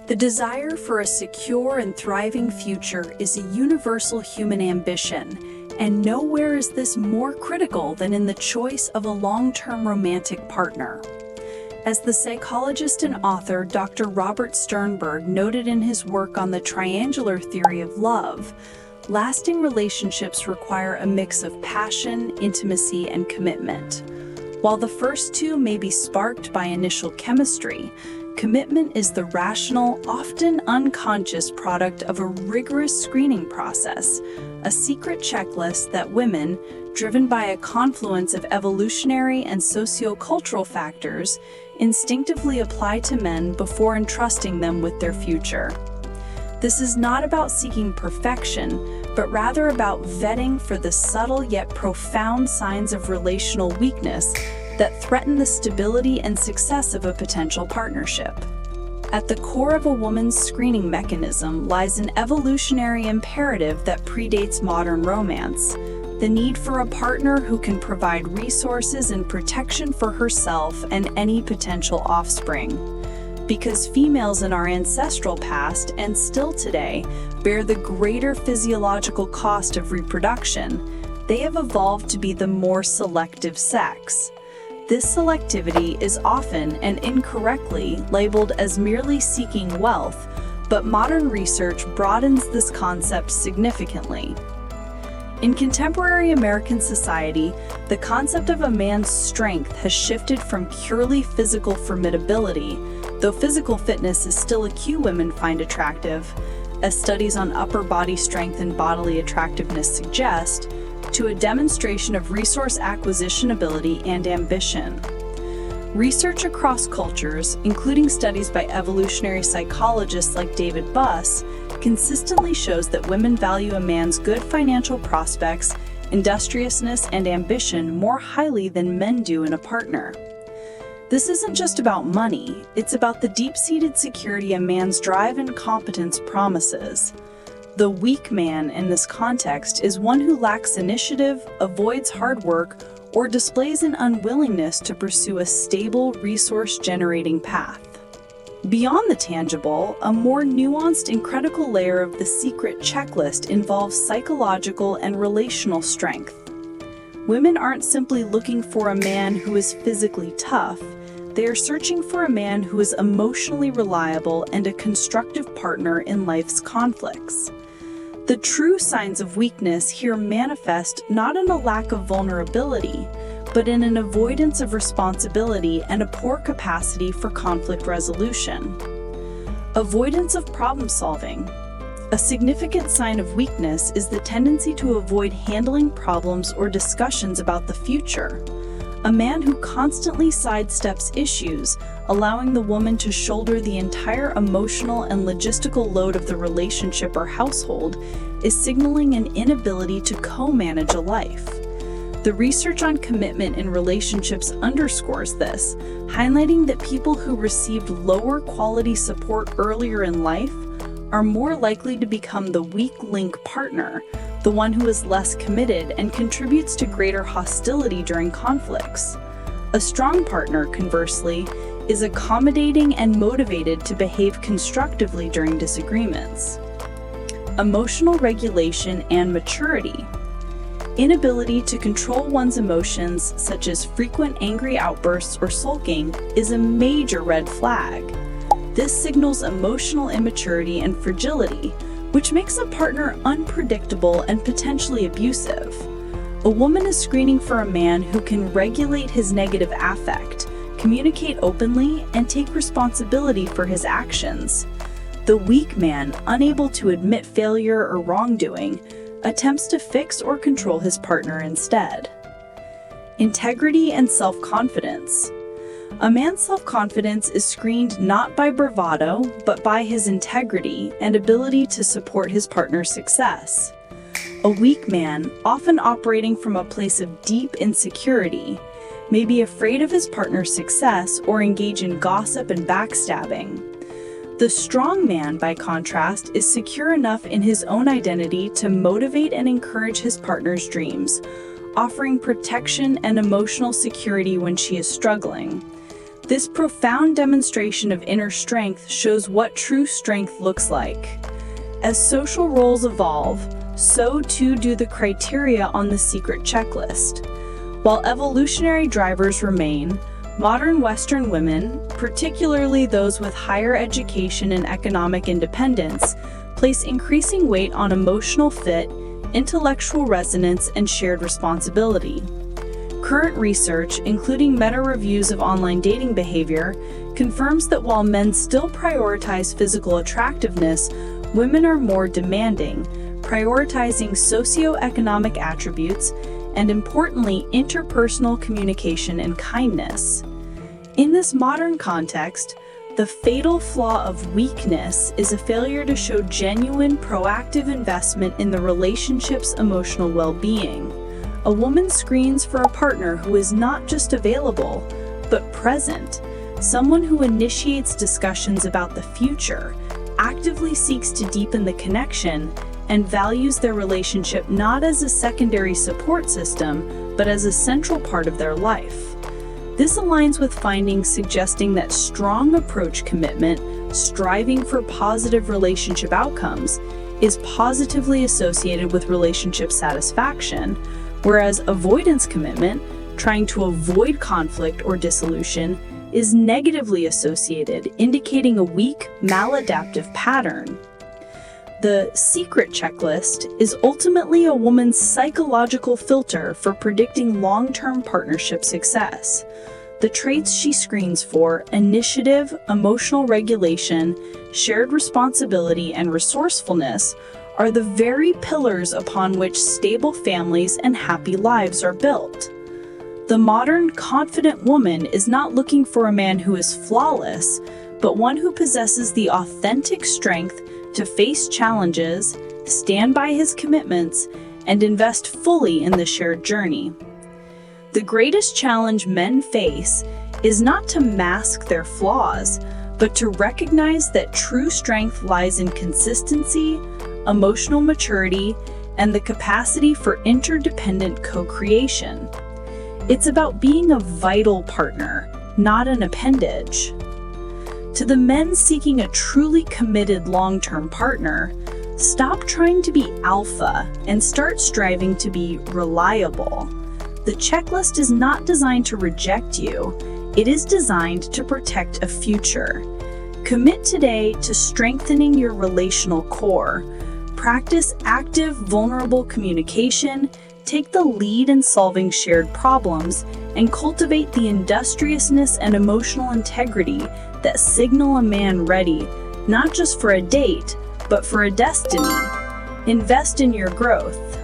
The desire for a secure and thriving future is a universal human ambition, and nowhere is this more critical than in the choice of a long-term romantic partner. As the psychologist and author Dr. Robert Sternberg noted in his work on the triangular theory of love, lasting relationships require a mix of passion, intimacy, and commitment. While the first two may be sparked by initial chemistry, commitment is the rational, often unconscious product of a rigorous screening process, a secret checklist that women, driven by a confluence of evolutionary and socio-cultural factors, instinctively apply to men before entrusting them with their future. This is not about seeking perfection, but rather about vetting for the subtle yet profound signs of relational weakness that threaten the stability and success of a potential partnership. At the core of a woman's screening mechanism lies an evolutionary imperative that predates modern romance: the need for a partner who can provide resources and protection for herself and any potential offspring. Because females in our ancestral past, and still today, bear the greater physiological cost of reproduction, they have evolved to be the more selective sex. This selectivity is often and incorrectly labeled as merely seeking wealth, but modern research broadens this concept significantly. In contemporary American society, the concept of a man's strength has shifted from purely physical formidability, though physical fitness is still a cue women find attractive, as studies on upper body strength and bodily attractiveness suggest, to a demonstration of resource acquisition ability and ambition. Research across cultures, including studies by evolutionary psychologists like David Buss, consistently shows that women value a man's good financial prospects, industriousness, and ambition more highly than men do in a partner. This isn't just about money, it's about the deep-seated security a man's drive and competence promises. The weak man in this context is one who lacks initiative, avoids hard work, or displays an unwillingness to pursue a stable, resource-generating path. Beyond the tangible, a more nuanced and critical layer of the secret checklist involves psychological and relational strength. Women aren't simply looking for a man who is physically tough, they are searching for a man who is emotionally reliable and a constructive partner in life's conflicts. The true signs of weakness here manifest not in a lack of vulnerability, but in an avoidance of responsibility and a poor capacity for conflict resolution. Avoidance of problem solving. A significant sign of weakness is the tendency to avoid handling problems or discussions about the future. A man who constantly sidesteps issues, allowing the woman to shoulder the entire emotional and logistical load of the relationship or household, is signaling an inability to co-manage a life. The research on commitment in relationships underscores this, highlighting that people who received lower quality support earlier in life are more likely to become the weak link partner, the one who is less committed and contributes to greater hostility during conflicts. A strong partner, conversely, is accommodating and motivated to behave constructively during disagreements. Emotional regulation and maturity. Inability to control one's emotions, such as frequent angry outbursts or sulking, is a major red flag. This signals emotional immaturity and fragility, which makes a partner unpredictable and potentially abusive. A woman is screening for a man who can regulate his negative affect, communicate openly, and take responsibility for his actions. The weak man, unable to admit failure or wrongdoing, attempts to fix or control his partner instead. Integrity and self-confidence. A man's self-confidence is screened not by bravado, but by his integrity and ability to support his partner's success. A weak man, often operating from a place of deep insecurity, may be afraid of his partner's success or engage in gossip and backstabbing. The strong man, by contrast, is secure enough in his own identity to motivate and encourage his partner's dreams, offering protection and emotional security when she is struggling. This profound demonstration of inner strength shows what true strength looks like. As social roles evolve, so too do the criteria on the secret checklist. While evolutionary drivers remain, modern Western women, particularly those with higher education and economic independence, place increasing weight on emotional fit, intellectual resonance, and shared responsibility. Current research, including meta-reviews of online dating behavior, confirms that while men still prioritize physical attractiveness, women are more demanding, prioritizing socioeconomic attributes and, importantly, interpersonal communication and kindness. In this modern context, the fatal flaw of weakness is a failure to show genuine, proactive investment in the relationship's emotional well-being. A woman screens for a partner who is not just available, but present, someone who initiates discussions about the future, actively seeks to deepen the connection, and values their relationship not as a secondary support system, but as a central part of their life. This aligns with findings suggesting that strong approach commitment, striving for positive relationship outcomes, is positively associated with relationship satisfaction, whereas avoidance commitment, trying to avoid conflict or dissolution, is negatively associated, indicating a weak, maladaptive pattern. The secret checklist is ultimately a woman's psychological filter for predicting long-term partnership success. The traits she screens for, initiative, emotional regulation, shared responsibility, and resourcefulness, are the very pillars upon which stable families and happy lives are built. The modern, confident woman is not looking for a man who is flawless, but one who possesses the authentic strength to face challenges, stand by his commitments, and invest fully in the shared journey. The greatest challenge men face is not to mask their flaws, but to recognize that true strength lies in consistency, emotional maturity, and the capacity for interdependent co-creation. It's about being a vital partner, not an appendage. To the men seeking a truly committed long-term partner, stop trying to be alpha and start striving to be reliable. The checklist is not designed to reject you, it is designed to protect a future. Commit today to strengthening your relational core. Practice active, vulnerable communication, take the lead in solving shared problems, and cultivate the industriousness and emotional integrity that signal a man ready, not just for a date, but for a destiny. Invest in your growth.